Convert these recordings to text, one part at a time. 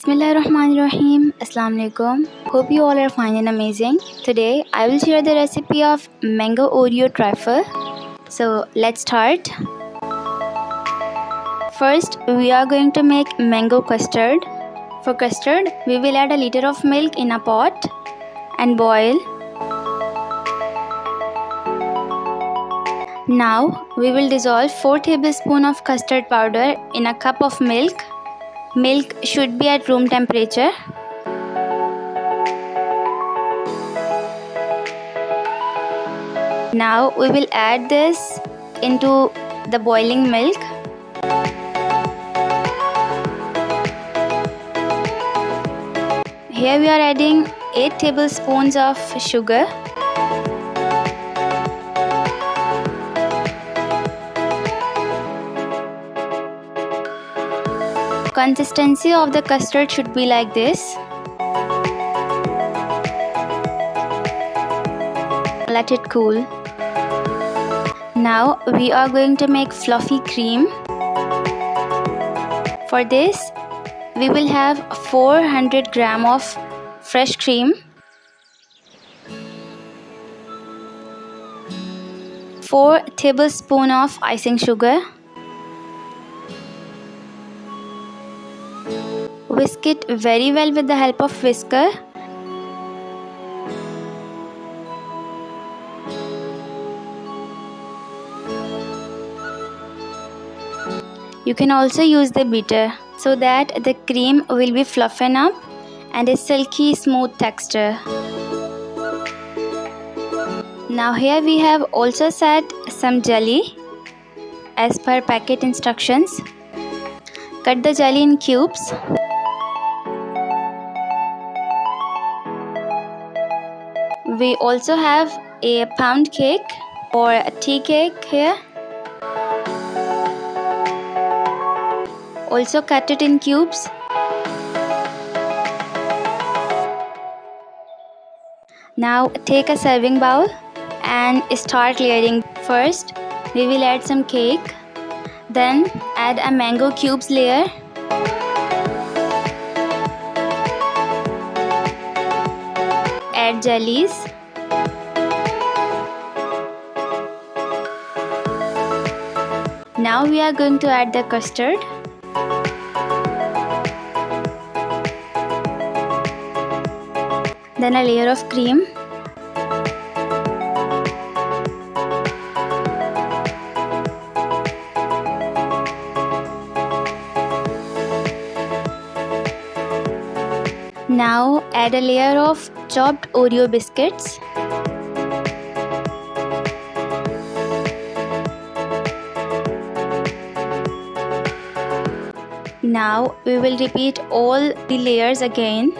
Bismillahirrahmanirrahim. Assalamu alaikum. Hope you all are fine and amazing. Today I will share the recipe of mango Oreo trifle. So let's start. First we are going to make mango custard. For custard we will add a liter of milk in a pot and boil. Now we will dissolve 4 tablespoons of custard powder in a cup of milk. Milk should be at room temperature. Now we will add this into the boiling milk. Here we are adding 8 tablespoons of sugar. Consistency of the custard should be like this. Let it cool. Now we are going to make fluffy cream. For this we will have 400 gram of fresh cream, 4 tablespoons of icing sugar. Whisk it very well with the help of whisker. You can also use the beater so that the cream will be fluffened up and a silky smooth texture. Now here we have also set some jelly as per packet instructions. Cut the jelly in cubes. We also have a pound cake or a tea cake here. Also cut it in cubes. Now take a serving bowl and start layering. First we will add some cake, then add a mango cubes layer. Add jellies. Now we are going to add the custard. Then a layer of cream. Now add a layer of chopped Oreo biscuits. Now we will repeat all the layers again.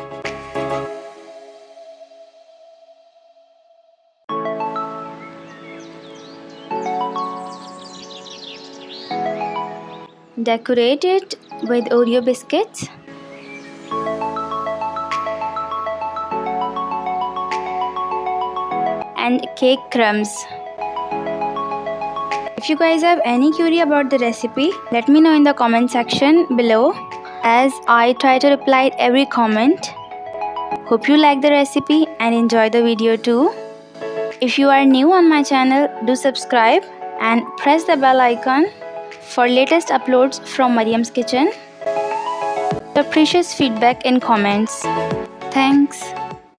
Decorate it with Oreo biscuits. And cake crumbs. If you guys have any query about the recipe, let me know in the comment section below, as I try to reply every comment. Hope you like the recipe and enjoy the video too. If you are new on my channel, do subscribe and press the bell icon for latest uploads from Maryam's kitchen. Your precious feedback in comments. Thanks.